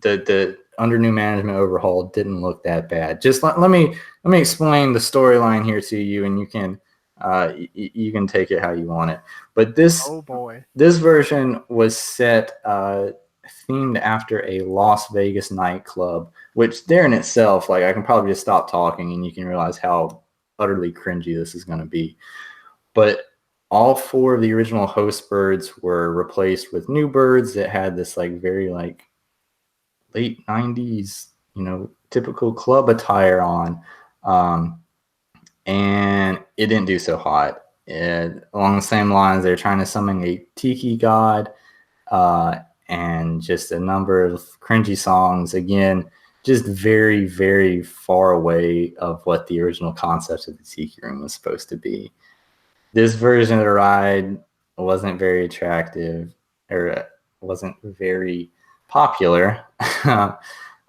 the under new management overhaul didn't look that bad. Just let me explain the storyline here to you, and you can you can take it how you want it. But Oh boy. this version was set themed after a Las Vegas nightclub, which there in itself, like I can probably just stop talking and you can realize how utterly cringy this is going to be. But all four of the original host birds were replaced with new birds that had this like very like late 90s, typical club attire on. Um, and it didn't do so hot. Along the same lines, they're trying to summon a tiki god and just a number of cringy songs. Again, just very, very far away of what the original concept of the Tiki Room was supposed to be. This version of the ride wasn't very attractive or wasn't very popular.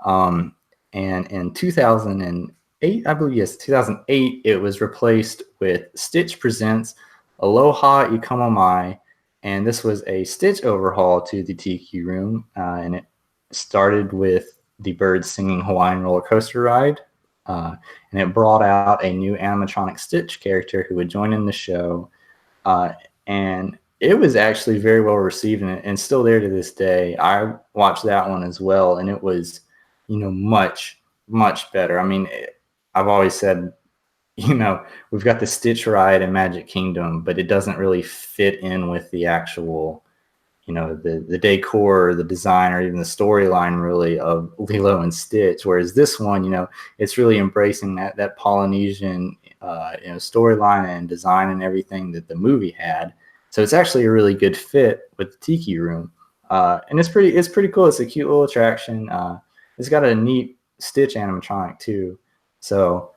um, and in 2008, I believe, yes, 2008, it was replaced with Stitch Presents Aloha Ikamo Mai. And this was a Stitch overhaul to the Tiki Room. And it started with the birds singing Hawaiian Roller Coaster Ride. And it brought out a new animatronic Stitch character who would join in the show. And it was actually very well received and still there to this day. I watched that one as well, and it was, much, much better. I mean, I've always said, we've got the Stitch ride in Magic Kingdom, but it doesn't really fit in with the actual, the decor or the design or even the storyline really of Lilo and Stitch. Whereas this one, it's really embracing that Polynesian, storyline and design and everything that the movie had. So it's actually a really good fit with the Tiki Room, and it's pretty cool. It's a cute little attraction. It's got a neat Stitch animatronic too. So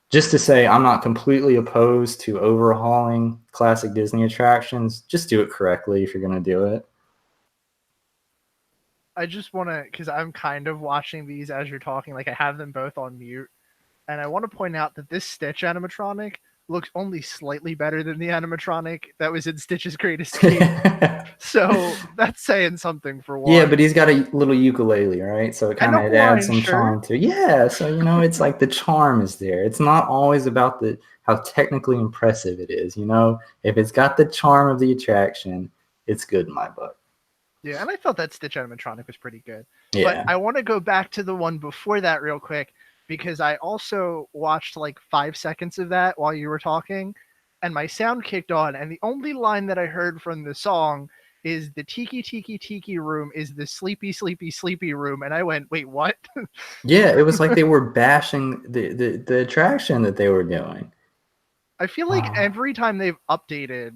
just to say, I'm not completely opposed to overhauling classic Disney attractions. Just do it correctly if you're going to do it. I just want to, because I'm kind of watching these as you're talking, like I have them both on mute, and I want to point out that this Stitch animatronic looks only slightly better than the animatronic that was in Stitch's Great Escape. So that's saying something for Yeah, one. but he's got a little ukulele, right? So And a it adds Hawaiian some shirt. charm to it. Yeah, so it's like the charm is there. It's not always about the how technically impressive it is. If it's got the charm of the attraction, it's good in my book. Yeah, and I thought that Stitch animatronic was pretty good. But Yeah. I want to go back to the one before that real quick because I also watched like 5 seconds of that while you were talking, and my sound kicked on, and the only line that I heard from the song is the tiki tiki tiki room is the sleepy sleepy sleepy room, and I went, wait, what? Yeah, it was like they were bashing the attraction that they were doing. I feel like every time they've updated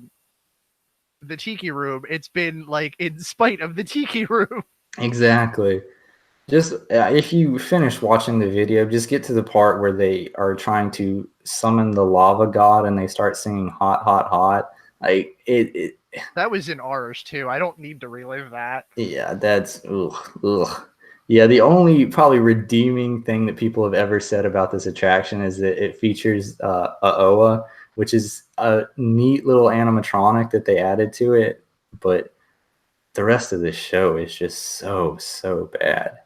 the tiki room, it's been like in spite of the tiki room. Exactly. Just if you finish watching the video, just get to the part where they are trying to summon the lava god and they start singing "Hot, Hot, Hot." Like it That was in ours too. I don't need to relive that. yeah, that's ugh, ugh. Yeah, the only probably redeeming thing that people have ever said about this attraction is that it features Aoa, which is a neat little animatronic that they added to it, but the rest of the show is just so bad.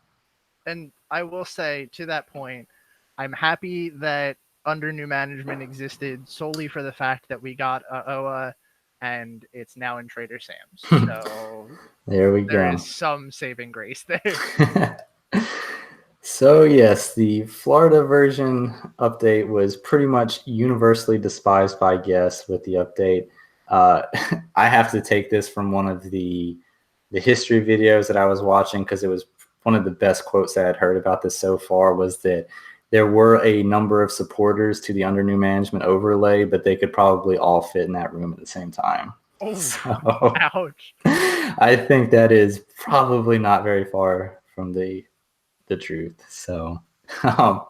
And I will say to that point, I'm happy that under new management existed solely for the fact that we got OA and it's now in Trader Sam's. So There we there go. is some saving grace there. So yes, the Florida version update was pretty much universally despised by guests with the update. Uh, I have to take this from one of the history videos that I was watching because it was one of the best quotes that I'd heard about this so far was that there were a number of supporters to the under new management overlay, but they could probably all fit in that room at the same time. Oh, So ouch. I think that is probably not very far from the truth. So um,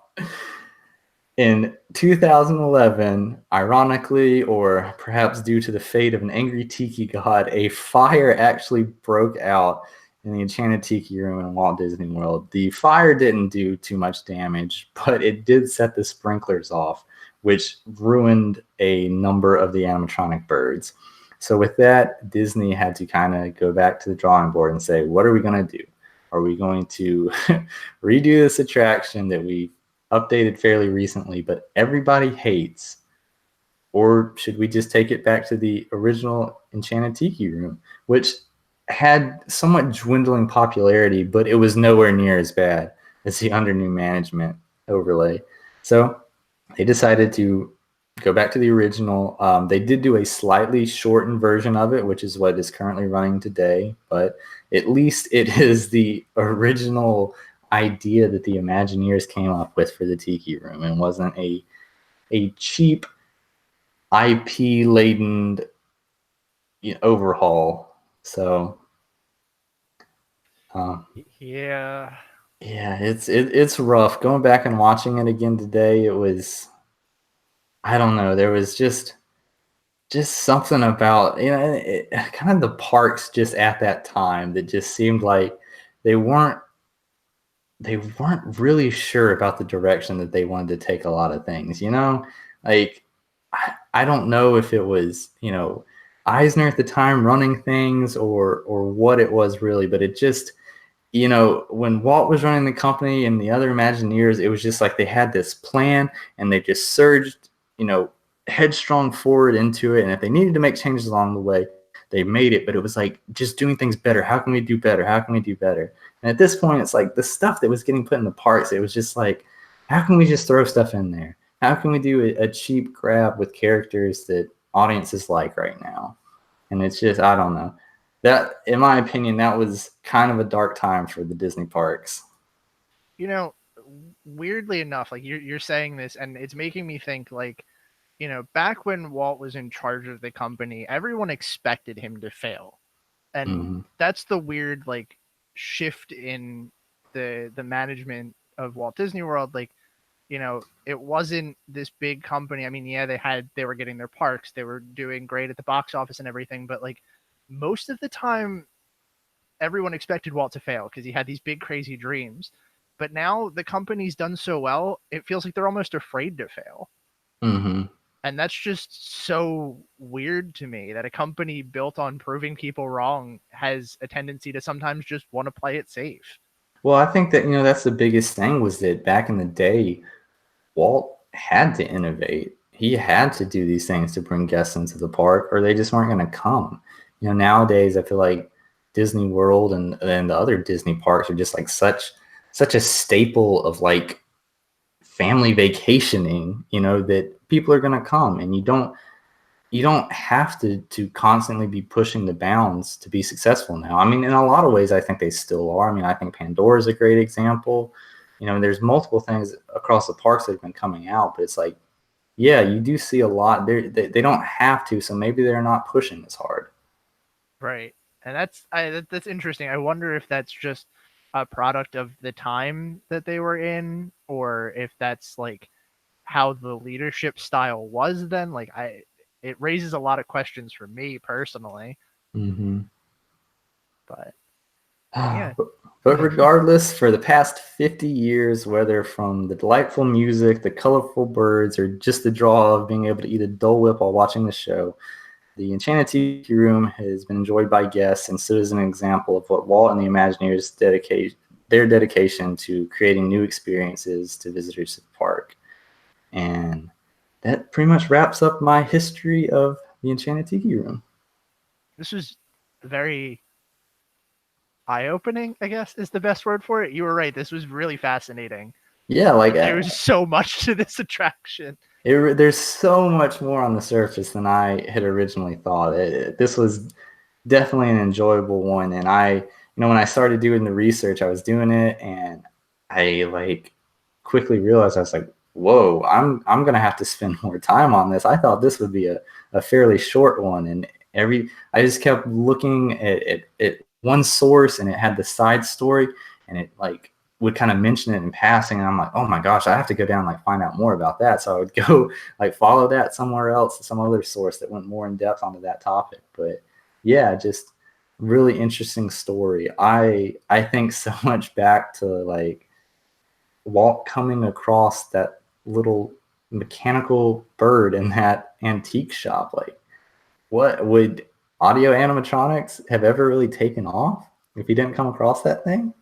in 2011, ironically, or perhaps due to the fate of an angry tiki god, a fire actually broke out in the Enchanted Tiki Room in Walt Disney World. The fire didn't do too much damage, but it did set the sprinklers off, which ruined a number of the animatronic birds. So, with that, Disney had to kind of go back to the drawing board and say, what are we going to do? Are we going to redo this attraction that we updated fairly recently, but everybody hates? Or should we just take it back to the original Enchanted Tiki Room, which had somewhat dwindling popularity, but it was nowhere near as bad as the under new management overlay? So they decided to go back to the original. They did do a slightly shortened version of it, which is what is currently running today, but at least it is the original idea that the Imagineers came up with for the Tiki Room and wasn't a cheap IP laden overhaul. So, um, Yeah. yeah, it's rough. Going back and watching it again today, it was, I don't know. There was just something about kind of the parks just at that time that just seemed like they weren't they weren't really sure about the direction that they wanted to take a lot of things. Like I don't know if it was Eisner at the time running things or what it was really, but it just when Walt was running the company and the other Imagineers, it was just like they had this plan and they just surged, headstrong forward into it. And if they needed to make changes along the way, they made it. But it was like just doing things better. How can we do better? How can we do better? And at this point, it's like the stuff that was getting put in the parks, it was just like, how can we just throw stuff in there? How can we do a cheap grab with characters that audiences like right now? And it's just, I don't know. That, in my opinion, that was kind of a dark time for the Disney parks. You know, weirdly enough, like you're saying this, and it's making me think like, back when Walt was in charge of the company, everyone expected him to fail. And Mm-hmm. that's the weird like shift in the management of Walt Disney World. Like, it wasn't this big company. I mean, yeah, they were getting their parks, they were doing great at the box office and everything, but like most of the time everyone expected Walt to fail because he had these big crazy dreams. But now the company's done so well, it feels like they're almost afraid to fail. Mm-hmm. And that's just so weird to me that a company built on proving people wrong has a tendency to sometimes just want to play it safe. Well, I think that, that's the biggest thing was that back in the day, Walt had to innovate. He had to do these things to bring guests into the park, or they just weren't going to come. Nowadays, I feel like Disney World and the other Disney parks are just like such a staple of like family vacationing. That people are going to come, and you don't have to constantly be pushing the bounds to be successful now. I mean, in a lot of ways, I think they still are. I mean, I think Pandora is a great example. There's multiple things across the parks that have been coming out, but it's like, yeah, you do see a lot. They don't have to, so maybe they're not pushing as hard. Right. And that's interesting. I wonder if that's just a product of the time that they were in, or if that's like how the leadership style was then. Like it raises a lot of questions for me personally. Mm-hmm. But but yeah. regardless, for the past 50 years, whether from the delightful music, the colorful birds, or just the draw of being able to eat a Dole Whip while watching the show, the Enchanted Tiki Room has been enjoyed by guests and stood as an example of what Walt and the Imagineers dedicate their dedication to creating new experiences to visitors to the park. And that pretty much wraps up my history of the Enchanted Tiki Room. This was very eye opening, I guess is the best word for it. You were right. This was really fascinating. Yeah, like There's so much to this attraction. there's so much more on the surface than I had originally thought. This was definitely an enjoyable one, and when I started doing the research, I was doing it, and I like quickly realized I was like, whoa, I'm gonna have to spend more time on this. I thought this would be a fairly short one, and I just kept looking at one source, and it had the side story, and it like would kind of mention it in passing, and I'm like, oh my gosh, I have to go down and like find out more about that. So I would go like follow that somewhere else, some other source that went more in depth onto that topic. But yeah, just really interesting story. I think so much back to like Walt coming across that little mechanical bird in that antique shop. Like, what would audio animatronics have ever really taken off if he didn't come across that thing?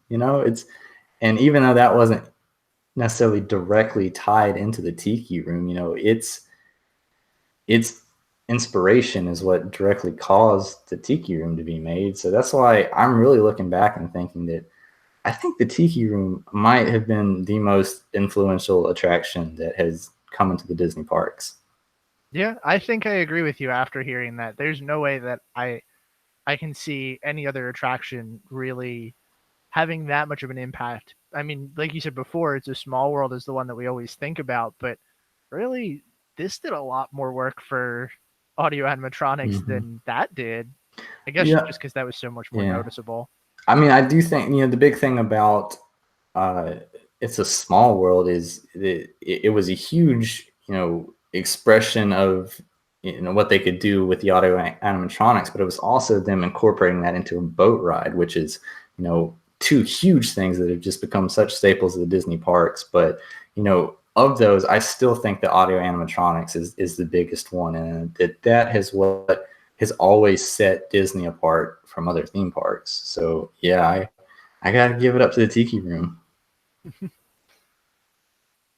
And even though that wasn't necessarily directly tied into the Tiki Room, its inspiration is what directly caused the Tiki Room to be made. So that's why I'm really looking back and thinking that I think the Tiki Room might have been the most influential attraction that has come into the Disney parks. Yeah, I think I agree with you after hearing that. There's no way that I can see any other attraction really having that much of an impact. I mean, like you said before, it's a small world is the one that we always think about, but really this did a lot more work for audio animatronics Mm-hmm. than that did. I guess Yeah, just because that was so much more yeah. noticeable. I mean, I do think the big thing about uh, it's a small world is that it was a huge expression of what they could do with the audio animatronics, but it was also them incorporating that into a boat ride, which is two huge things that have just become such staples of the Disney parks. But of those, I still think the audio animatronics is the biggest one, and that has what has always set Disney apart from other theme parks. So yeah, I gotta give it up to the Tiki Room.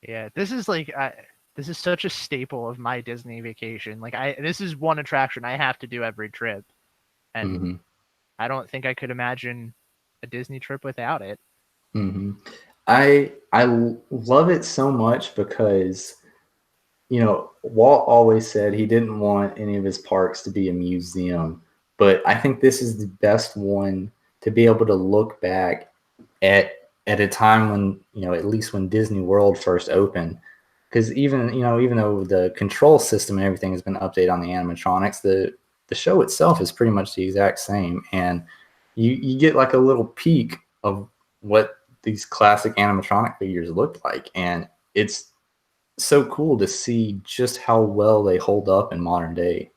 Yeah, this is such a staple of my Disney vacation. Like this is one attraction I have to do every trip, and Mm-hmm. I don't think I could imagine a Disney trip without it. Mm-hmm. I love it so much because Walt always said he didn't want any of his parks to be a museum, but I think this is the best one to be able to look back at at a time when at least when Disney World first opened. Because even though the control system and everything has been updated on the animatronics, the show itself is pretty much the exact same, and you get like a little peek of what these classic animatronic figures looked like, and it's so cool to see just how well they hold up in modern day.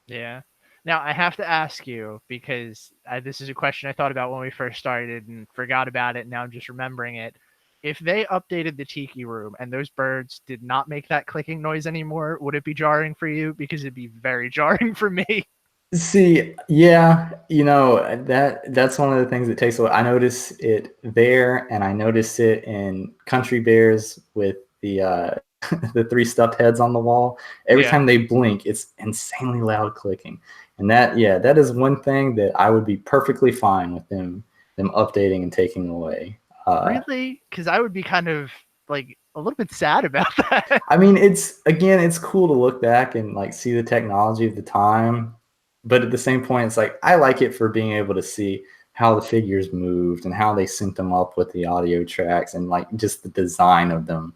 Yeah. Now I have to ask you because this is a question I thought about when we first started and forgot about it. And now I'm just remembering it. If they updated the Tiki Room and those birds did not make that clicking noise anymore, would it be jarring for you? Because it'd be very jarring for me. See, yeah, that's one of the things that takes away. I notice it there, and I notice it in Country Bears with the the three stuffed heads on the wall. Every Yeah. time they blink, it's insanely loud clicking, and that is one thing that I would be perfectly fine with them updating and taking away. Really? Because I would be kind of like a little bit sad about that. I mean, it's cool to look back and like see the technology of the time, but at the same point, it's like I like it for being able to see how the figures moved and how they synced them up with the audio tracks and like just the design of them.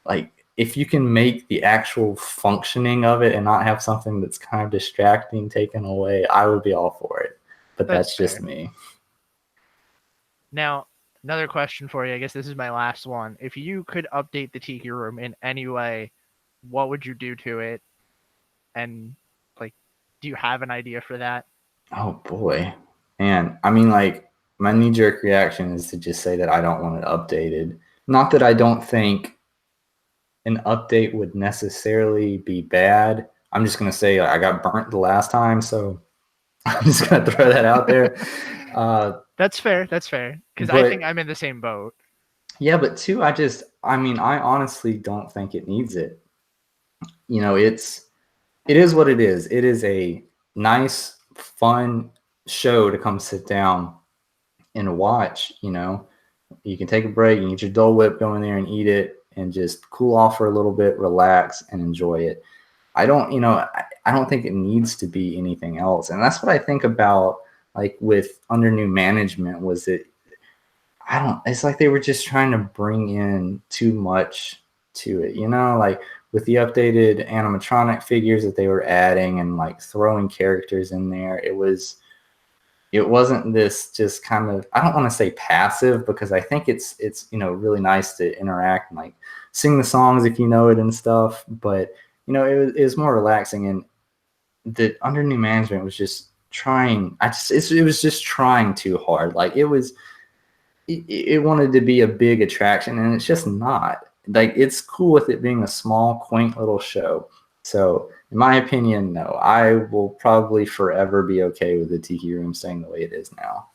Like if you can make the actual functioning of it and not have something that's kind of distracting taken away, I would be all for it. But That's that's just fair. me. Now, another question for you. I guess this is my last one. If you could update the Tiki Room in any way, what would you do to it? And like, do you have an idea for that? Oh boy. Man, I mean like my knee jerk reaction is to just say that I don't want it updated. Not that I don't think an update would necessarily be bad. I'm just gonna say I got burnt the last time, so I'm just gonna throw that out there. Uh, That's fair. That's fair. Because I think but I'm in the same boat. yeah, but two, I mean, I honestly don't think it needs it. It is what it is. It is a nice, fun show to come sit down and watch. You can take a break, you can get your Dole Whip, go in there and eat it, and just cool off for a little bit, relax, and enjoy it. I don't, I don't think it needs to be anything else, and that's what I think about like with under new management was it. I don't. It's like they were just trying to bring in too much to it, like with the updated animatronic figures that they were adding and like throwing characters in there. It wasn't this just kind of, I don't want to say passive because I think it's really nice to interact and like sing the songs if you know it and stuff, but it was more relaxing. And the under new management was just trying, it was just trying too hard. Like it wanted to be a big attraction, and it's just not. Like it's cool with it being a small quaint little show. So in my opinion, no, I will probably forever be okay with the Tiki Room staying the way it is now.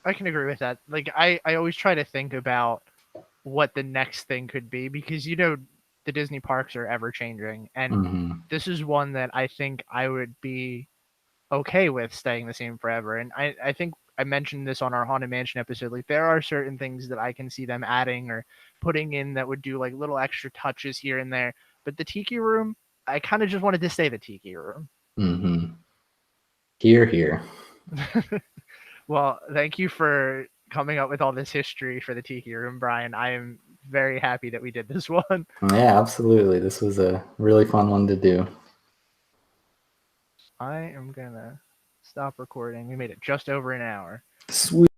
I can agree with that. Like I always try to think about what the next thing could be because the Disney parks are ever changing, and Mm-hmm. this is one that I think I would be okay with staying the same forever. And I think I mentioned this on our Haunted Mansion episode. Like there are certain things that I can see them adding or putting in that would do like little extra touches here and there. But the Tiki Room, I kind of just wanted to stay the Tiki Room. Mm-hmm. Here, here. Well, thank you for coming up with all this history for the Tiki Room, Brian. I am very happy that we did this one. Yeah, absolutely. This was a really fun one to do. I am gonna stop recording. We made it just over an hour. Sweet.